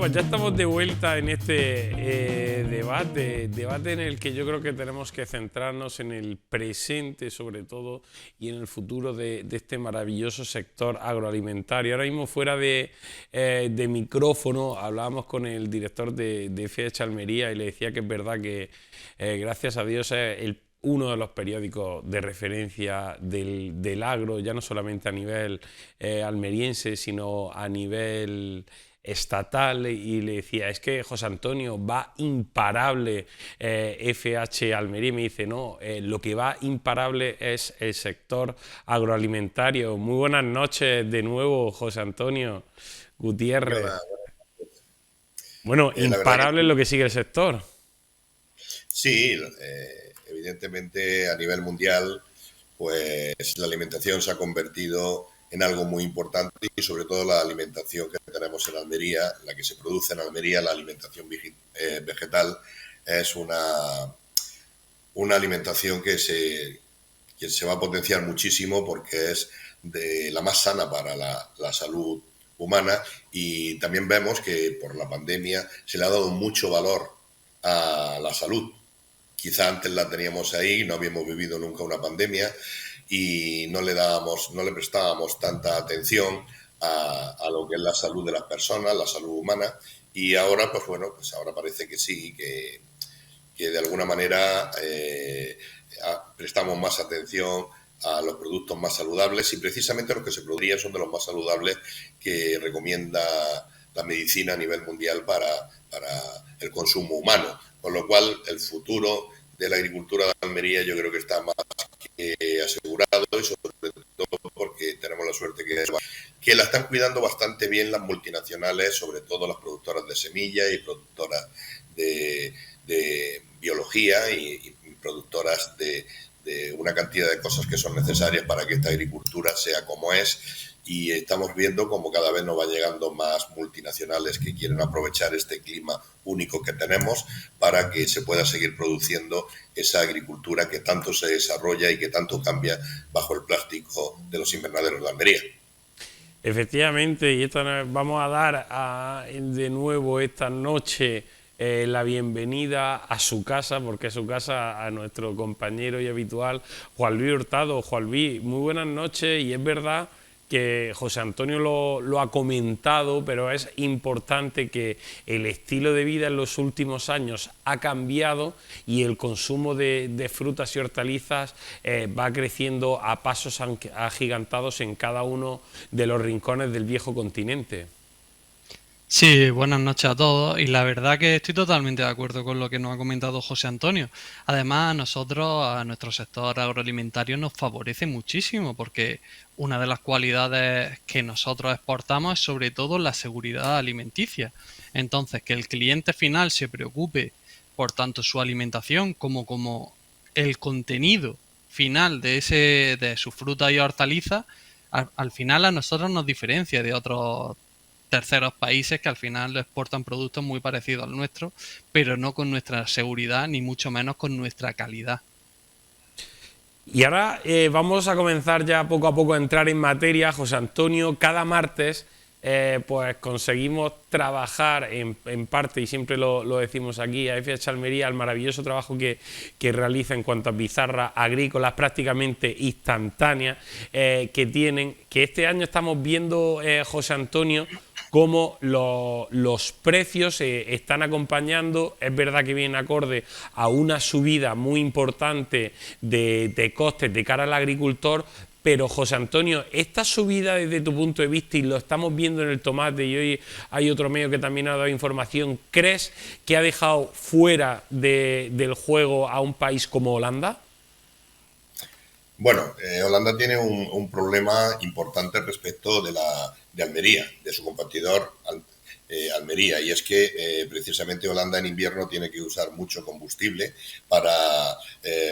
pues ya estamos de vuelta en este debate en el que yo creo que tenemos que centrarnos en el presente sobre todo y en el futuro de este maravilloso sector agroalimentario. Ahora mismo fuera de micrófono hablábamos con el director de FH Almería y le decía que es verdad que gracias a Dios es uno de los periódicos de referencia del agro, ya no solamente a nivel almeriense, sino a nivel estatal, y le decía, es que José Antonio va imparable FH Almería, y me dice, no, lo que va imparable es el sector agroalimentario. Muy buenas noches de nuevo, José Antonio ¿Qué Gutiérrez. va? Bueno, La verdad imparable es que lo que sigue el sector. sí, evidentemente a nivel mundial, pues la alimentación se ha convertido en algo muy importante y sobre todo la alimentación que tenemos en Almería, la que se produce en Almería, la alimentación vegetal, es una alimentación que se va a potenciar muchísimo porque es de la más sana para la salud humana y también vemos que por la pandemia se le ha dado mucho valor a la salud. Quizá antes la teníamos ahí, no habíamos vivido nunca una pandemia y no le prestábamos tanta atención a lo que es la salud de las personas, la salud humana, y ahora, pues bueno, pues ahora parece que sí, que de alguna manera prestamos más atención a los productos más saludables y precisamente los que se producirían son de los más saludables que recomienda la medicina a nivel mundial para el consumo humano. Con lo cual, el futuro de la agricultura de Almería yo creo que está más que asegurado y sobre todo porque tenemos la suerte que la están cuidando bastante bien las multinacionales, sobre todo las productoras de semillas y productoras de biología y productoras de una cantidad de cosas que son necesarias para que esta agricultura sea como es, y estamos viendo como cada vez nos va llegando más multinacionales que quieren aprovechar este clima único que tenemos para que se pueda seguir produciendo esa agricultura que tanto se desarrolla y que tanto cambia bajo el plástico de los invernaderos de Almería. Efectivamente, y esto vamos a dar de nuevo esta noche la bienvenida a su casa, porque es su casa, a nuestro compañero y habitual Juan Luis Hurtado. Juan Luis, muy buenas noches, y es verdad que José Antonio lo ha comentado, pero es importante que el estilo de vida en los últimos años ha cambiado y el consumo de frutas y hortalizas va creciendo a pasos agigantados en cada uno de los rincones del viejo continente. Sí, buenas noches a todos y la verdad que estoy totalmente de acuerdo con lo que nos ha comentado José Antonio. Además, a nosotros, a nuestro sector agroalimentario nos favorece muchísimo porque una de las cualidades que nosotros exportamos es sobre todo la seguridad alimenticia. Entonces, que el cliente final se preocupe por tanto su alimentación como el contenido final de su fruta y hortaliza, al final a nosotros nos diferencia de otros terceros países que al final exportan productos muy parecidos al nuestro, pero no con nuestra seguridad ni mucho menos con nuestra calidad. Y ahora vamos a comenzar ya poco a poco a entrar en materia. José Antonio, cada martes pues conseguimos trabajar en parte, y siempre lo decimos aquí, a FH Almería, el maravilloso trabajo que realiza en cuanto a pizarras agrícolas prácticamente instantáneas que tienen, que este año estamos viendo, José Antonio, cómo los precios están acompañando. Es verdad que viene acorde a una subida muy importante de costes de cara al agricultor, pero José Antonio, esta subida desde tu punto de vista, y lo estamos viendo en el tomate, y hoy hay otro medio que también ha dado información, ¿crees que ha dejado fuera del juego a un país como Holanda? Bueno, Holanda tiene un problema importante respecto de Almería, de su competidor Almería, y es que precisamente Holanda en invierno tiene que usar mucho combustible para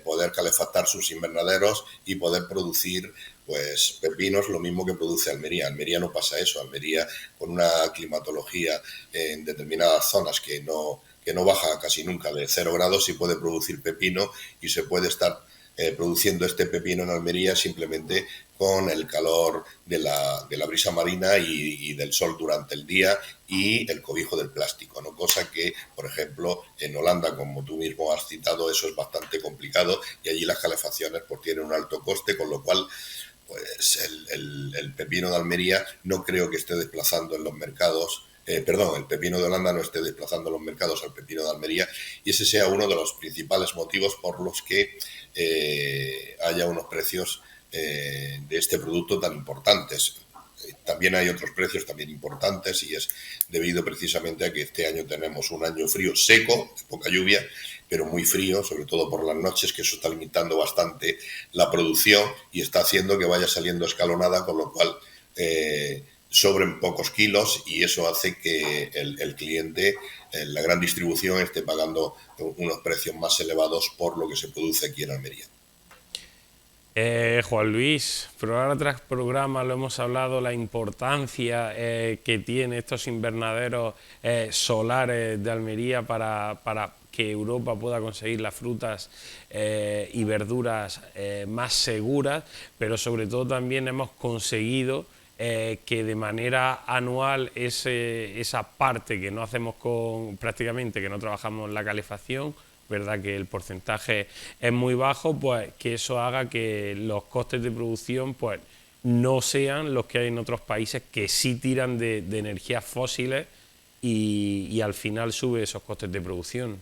poder calefactar sus invernaderos y poder producir pues pepinos, lo mismo que produce Almería. Almería no pasa eso. Almería, con una climatología en determinadas zonas que no baja casi nunca de 0 grados, sí puede producir pepino y se puede estar produciendo este pepino en Almería simplemente con el calor de la brisa marina y del sol durante el día y el cobijo del plástico, ¿no? Cosa que, por ejemplo, en Holanda, como tú mismo has citado, eso es bastante complicado y allí las calefacciones pues tienen un alto coste, con lo cual pues el pepino de Almería no creo que esté desplazando en los mercados, el pepino de Holanda no esté desplazando en los mercados al pepino de Almería, y ese sea uno de los principales motivos por los que haya unos precios de este producto tan importantes. También hay otros precios también importantes, y es debido precisamente a que este año tenemos un año frío seco, de poca lluvia, pero muy frío, sobre todo por las noches, que eso está limitando bastante la producción y está haciendo que vaya saliendo escalonada, con lo cual sobren pocos kilos, y eso hace que el cliente, la gran distribución, esté pagando unos precios más elevados por lo que se produce aquí en Almería. Juan Luis, programa tras programa lo hemos hablado, la importancia que tiene estos invernaderos solares de Almería para que Europa pueda conseguir las frutas y verduras más seguras, pero sobre todo también hemos conseguido que de manera anual esa parte que no hacemos prácticamente, que no trabajamos en la calefacción, verdad que el porcentaje es muy bajo, pues que eso haga que los costes de producción pues no sean los que hay en otros países que sí tiran de energías fósiles y al final sube esos costes de producción.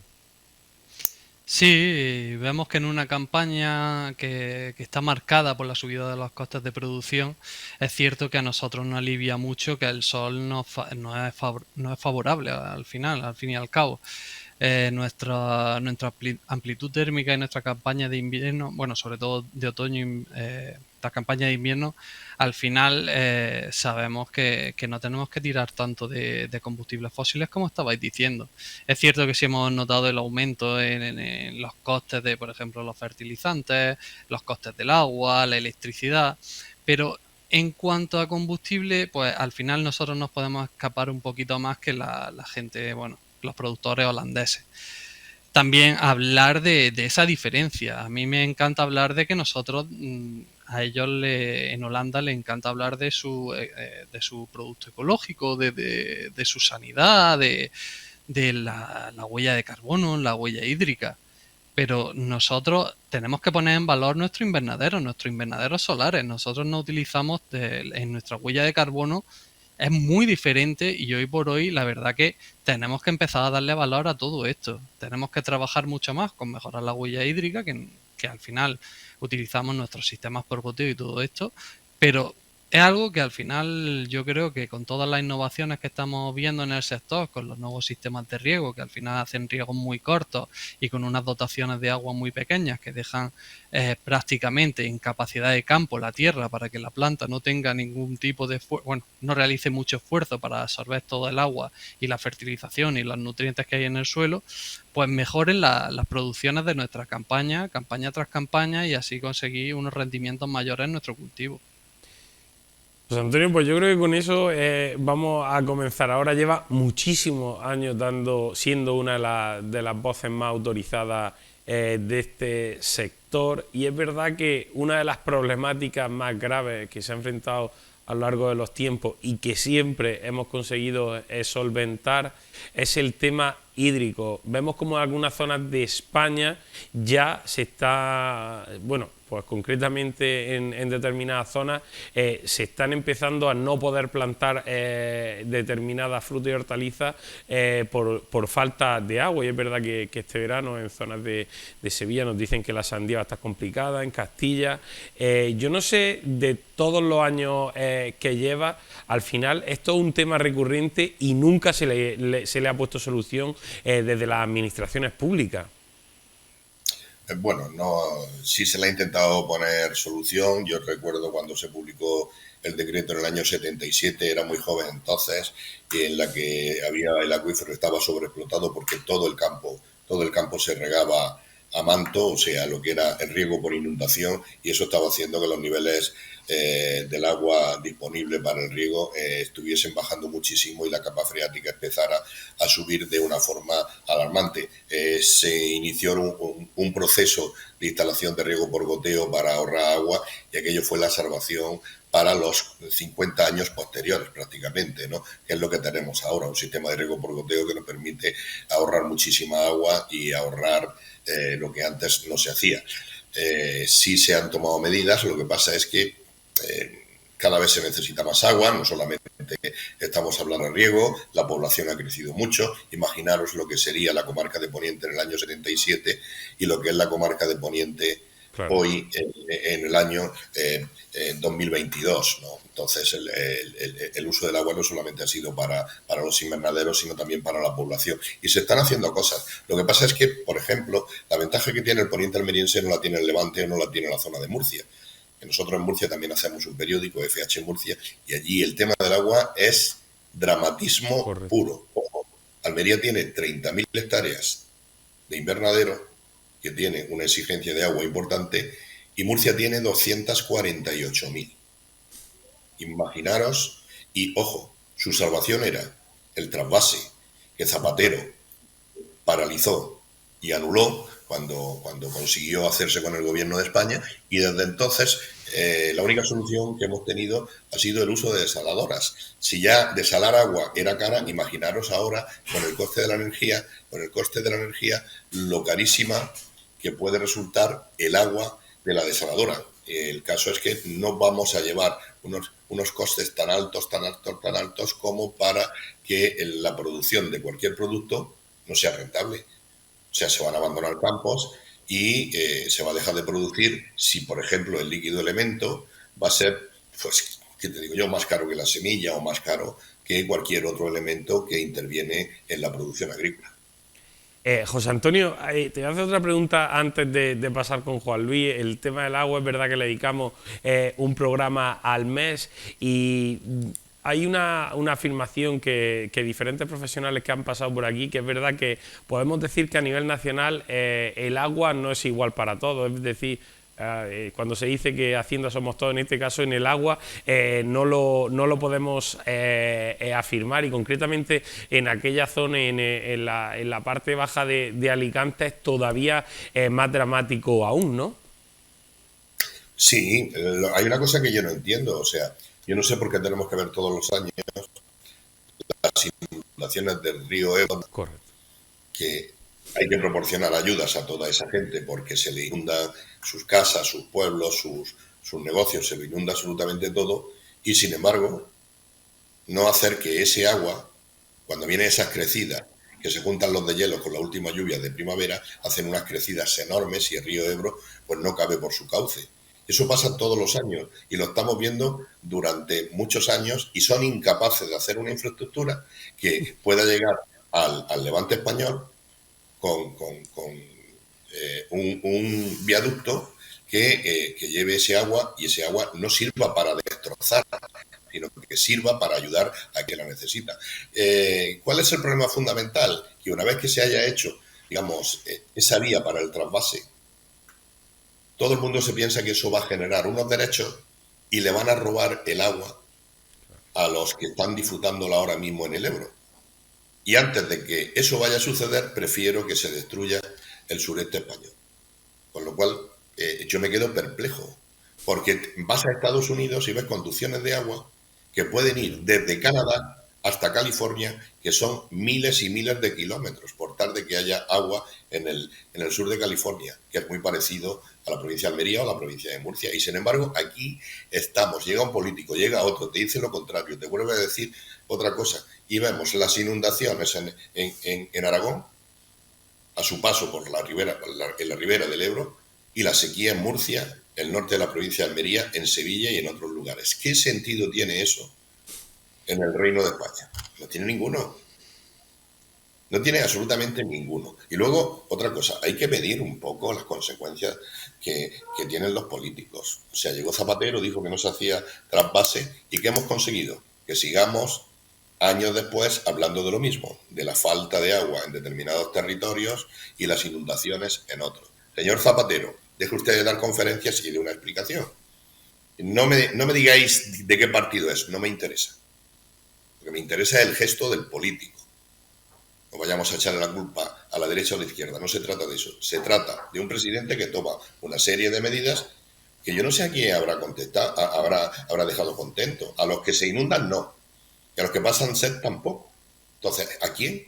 Sí, vemos que en una campaña que está marcada por la subida de los costes de producción, es cierto que a nosotros nos alivia mucho que el sol no es favorable al final, al fin y al cabo. Nuestra amplitud térmica y nuestra campaña de invierno, bueno, sobre todo de otoño, la campaña de invierno, al final sabemos que no tenemos que tirar tanto de combustibles fósiles como estabais diciendo. Es cierto que sí hemos notado el aumento en los costes de, por ejemplo, los fertilizantes, los costes del agua, la electricidad, pero en cuanto a combustible, pues al final nosotros nos podemos escapar un poquito más que la gente, bueno, los productores holandeses. También hablar de esa diferencia. A mí me encanta hablar de que nosotros, a ellos en Holanda les encanta hablar de su producto ecológico, de su sanidad, de la huella de carbono, la huella hídrica. Pero nosotros tenemos que poner en valor nuestros invernaderos solares. Nosotros no utilizamos en nuestra huella de carbono, es muy diferente, y hoy por hoy la verdad que tenemos que empezar a darle valor a todo esto. Tenemos que trabajar mucho más con mejorar la huella hídrica, que al final utilizamos nuestros sistemas por goteo y todo esto, pero es algo que al final yo creo que con todas las innovaciones que estamos viendo en el sector, con los nuevos sistemas de riego, que al final hacen riegos muy cortos y con unas dotaciones de agua muy pequeñas que dejan prácticamente en capacidad de campo la tierra para que la planta no tenga ningún tipo de no realice mucho esfuerzo para absorber todo el agua y la fertilización y los nutrientes que hay en el suelo, pues mejoren las producciones de nuestra campaña tras campaña, y así conseguir unos rendimientos mayores en nuestro cultivo. Pues Antonio, pues yo creo que con eso vamos a comenzar. Ahora lleva muchísimos años siendo una de las voces más autorizadas de este sector, y es verdad que una de las problemáticas más graves que se ha enfrentado a lo largo de los tiempos y que siempre hemos conseguido solventar es el tema hídrico. Vemos como en algunas zonas de España ya se está, bueno, pues concretamente en determinadas zonas se están empezando a no poder plantar determinadas frutas y hortalizas por falta de agua, y es verdad que este verano en zonas de Sevilla nos dicen que la sandía va a estar complicada, en Castilla. Yo no sé, de todos los años que lleva, al final esto es un tema recurrente y nunca se le ha puesto solución desde las administraciones públicas. Bueno, no, sí se le ha intentado poner solución. Yo recuerdo cuando se publicó el decreto en el año 77, era muy joven entonces, y en la que el acuífero estaba sobreexplotado porque todo el campo se regaba a manto, o sea, lo que era el riego por inundación, y eso estaba haciendo que los niveles del agua disponible para el riego estuviesen bajando muchísimo y la capa freática empezara a subir de una forma alarmante. Se inició un proceso de instalación de riego por goteo para ahorrar agua, y aquello fue la salvación para los 50 años posteriores prácticamente, ¿no? Que es lo que tenemos ahora, un sistema de riego por goteo que nos permite ahorrar muchísima agua y ahorrar lo que antes no se hacía. Sí se han tomado medidas, lo que pasa es que cada vez se necesita más agua, no solamente estamos hablando de riego, la población ha crecido mucho. Imaginaros lo que sería la comarca de Poniente en el año 77 y lo que es la comarca de Poniente hoy en el año 2022, ¿no? Entonces el uso del agua no solamente ha sido para los invernaderos, sino también para la población. Y se están haciendo cosas. Lo que pasa es que, por ejemplo, la ventaja que tiene el Poniente almeriense no la tiene el Levante o no la tiene la zona de Murcia. Nosotros en Murcia también hacemos un periódico, FH Murcia, y allí el tema del agua es dramatismo puro. Ojo, Almería tiene 30.000 hectáreas de invernadero, que tiene una exigencia de agua importante, y Murcia tiene 248.000. Imaginaros, y ojo, su salvación era el trasvase que Zapatero paralizó y anuló cuando consiguió hacerse con el gobierno de España, y desde entonces la única solución que hemos tenido ha sido el uso de desaladoras. Si ya desalar agua era cara, imaginaros ahora con el coste de la energía, lo carísima que puede resultar el agua de la desaladora. El caso es que no vamos a llevar unos costes tan altos como para que la producción de cualquier producto no sea rentable. O sea, se van a abandonar campos y se va a dejar de producir si, por ejemplo, el líquido elemento va a ser, pues, ¿qué te digo yo?, más caro que la semilla o más caro que cualquier otro elemento que interviene en la producción agrícola. José Antonio, te voy a hacer otra pregunta antes de pasar con Juan Luis. El tema del agua, es verdad que le dedicamos un programa al mes, y hay una afirmación que diferentes profesionales que han pasado por aquí, que es verdad que podemos decir que a nivel nacional el agua no es igual para todos. Es decir, cuando se dice que Hacienda somos todos, en este caso en el agua, no lo podemos afirmar, y concretamente en aquella zona, en la parte baja de Alicante, es todavía más dramático aún, ¿no? Sí, hay una cosa que yo no entiendo, o sea, yo no sé por qué tenemos que ver todos los años las inundaciones del río Ebro. Correcto. Que hay que proporcionar ayudas a toda esa gente porque se le inunda sus casas, sus pueblos, sus negocios, se le inunda absolutamente todo, y sin embargo no hacer que ese agua, cuando vienen esas crecidas, que se juntan los deshielos con las últimas lluvias de primavera, hacen unas crecidas enormes y el río Ebro pues no cabe por su cauce. Eso pasa todos los años y lo estamos viendo durante muchos años, y son incapaces de hacer una infraestructura que pueda llegar al Levante español con un viaducto que lleve ese agua, y ese agua no sirva para destrozar, sino que sirva para ayudar a quien la necesita. ¿Cuál es el problema fundamental? Que una vez que se haya hecho, digamos, esa vía para el trasvase, todo el mundo se piensa que eso va a generar unos derechos y le van a robar el agua a los que están disfrutándola ahora mismo en el Ebro. Y antes de que eso vaya a suceder, prefiero que se destruya el sureste español. Con lo cual, yo me quedo perplejo, porque vas a Estados Unidos y ves conducciones de agua que pueden ir desde Canadá hasta California, que son miles y miles de kilómetros, por tal de que haya agua en el sur de California, que es muy parecido a la provincia de Almería o a la provincia de Murcia. Y sin embargo, aquí estamos, llega un político, llega otro, te dice lo contrario, te vuelve a decir otra cosa, y vemos las inundaciones en Aragón, a su paso por en la ribera del Ebro, y la sequía en Murcia, el norte de la provincia de Almería, en Sevilla y en otros lugares. ¿Qué sentido tiene eso en el Reino de España? No tiene ninguno. No tiene absolutamente ninguno. Y luego, otra cosa, hay que medir un poco las consecuencias que tienen los políticos. O sea, llegó Zapatero, dijo que no se hacía trasvase, ¿y qué hemos conseguido? Que sigamos años después hablando de lo mismo, de la falta de agua en determinados territorios y las inundaciones en otros. Señor Zapatero, deje usted de dar conferencias y de una explicación. No me digáis de qué partido es, no me interesa. Lo que me interesa es el gesto del político. No vayamos a echarle la culpa a la derecha o a la izquierda, no se trata de eso. Se trata de un presidente que toma una serie de medidas que yo no sé a quién habrá contestado, habrá dejado contento. A los que se inundan, no. Y a los que pasan sed, tampoco. Entonces, ¿a quién?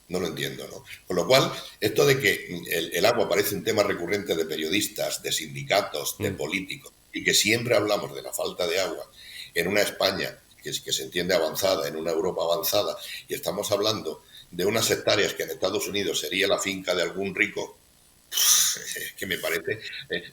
No lo entiendo, ¿no? Con lo cual, esto de que el agua parece un tema recurrente de periodistas, de sindicatos, de políticos, y que siempre hablamos de la falta de agua en una España que se entiende avanzada, en una Europa avanzada, y estamos hablando de unas hectáreas que en Estados Unidos sería la finca de algún rico, es que me parece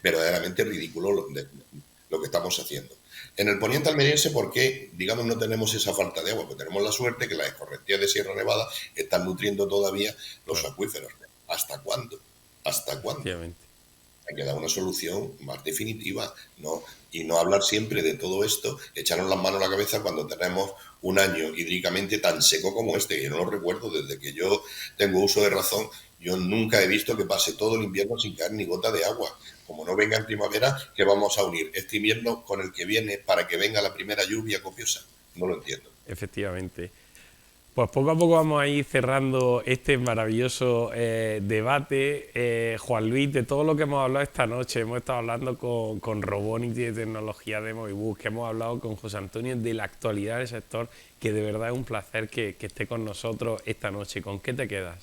verdaderamente ridículo lo que estamos haciendo. En el poniente almeriense, ¿por qué, digamos, no tenemos esa falta de agua? Pues tenemos la suerte que las escorrentías de Sierra Nevada están nutriendo todavía los acuíferos. ¿Hasta cuándo? ¿Hasta cuándo? Hay que dar una solución más definitiva, ¿no? Y no hablar siempre de todo esto, echarnos las manos a la cabeza cuando tenemos un año hídricamente tan seco como este. Yo no lo recuerdo desde que yo tengo uso de razón. Yo nunca he visto que pase todo el invierno sin caer ni gota de agua. Como no venga en primavera, ¿qué vamos a unir este invierno con el que viene para que venga la primera lluvia copiosa? No lo entiendo. Efectivamente. Pues poco a poco vamos a ir cerrando este maravilloso debate. Juan Luis, de todo lo que hemos hablado esta noche, hemos estado hablando con Robonic de tecnología de Movibus, que hemos hablado con José Antonio de la actualidad del sector, que de verdad es un placer que esté con nosotros esta noche. ¿Con qué te quedas?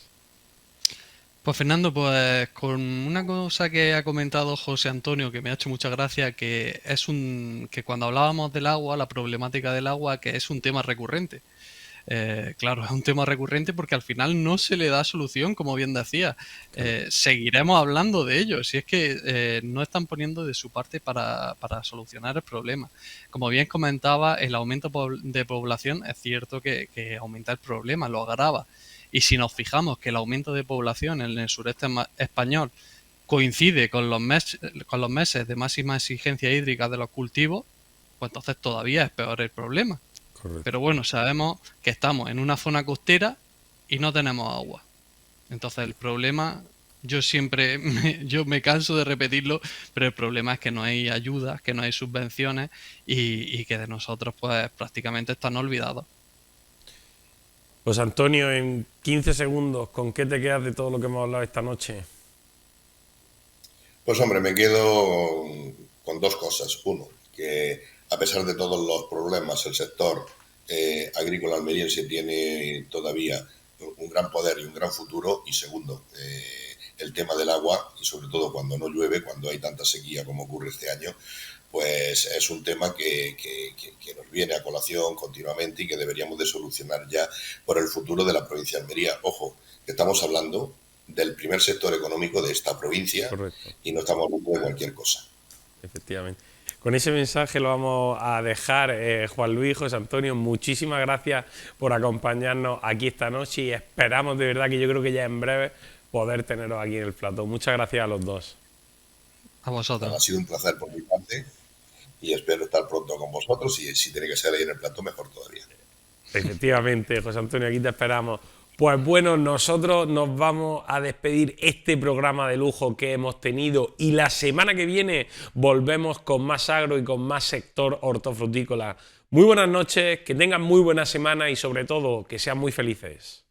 Pues Fernando, pues con una cosa que ha comentado José Antonio que me ha hecho mucha gracia, que es que cuando hablábamos del agua, la problemática del agua, que es un tema recurrente. Claro, es un tema recurrente porque al final no se le da solución, como bien decía. Seguiremos hablando de ello, si es que no están poniendo de su parte para solucionar el problema. Como bien comentaba, el aumento de población es cierto que aumenta el problema, lo agrava. Y si nos fijamos que el aumento de población en el sureste español coincide con los meses de máxima exigencia hídrica de los cultivos, pues entonces todavía es peor el problema. Correcto. Pero bueno, sabemos que estamos en una zona costera y no tenemos agua. Entonces el problema, yo me canso de repetirlo, pero el problema es que no hay ayudas, que no hay subvenciones y que de nosotros pues prácticamente están olvidados. Pues Antonio, en 15 segundos, ¿con qué te quedas de todo lo que hemos hablado esta noche? Pues hombre, me quedo con dos cosas. Uno, que a pesar de todos los problemas, el sector agrícola almeriense tiene todavía un gran poder y un gran futuro. Y segundo, el tema del agua, y sobre todo cuando no llueve, cuando hay tanta sequía como ocurre este año, pues es un tema que nos viene a colación continuamente y que deberíamos de solucionar ya por el futuro de la provincia de Almería. Ojo, que estamos hablando del primer sector económico de esta provincia. Correcto. Y no estamos hablando de cualquier cosa. Efectivamente. Con ese mensaje lo vamos a dejar. Juan Luis, José Antonio, muchísimas gracias por acompañarnos aquí esta noche y esperamos de verdad que yo creo que ya en breve poder teneros aquí en el plató. Muchas gracias a los dos. A vosotros. Ha sido un placer por mi parte y espero estar pronto con vosotros y si tiene que ser ahí en el plató, mejor todavía. Efectivamente, José Antonio, aquí te esperamos. Pues bueno, nosotros nos vamos a despedir este programa de lujo que hemos tenido y la semana que viene volvemos con más agro y con más sector hortofrutícola. Muy buenas noches, que tengan muy buena semana y sobre todo que sean muy felices.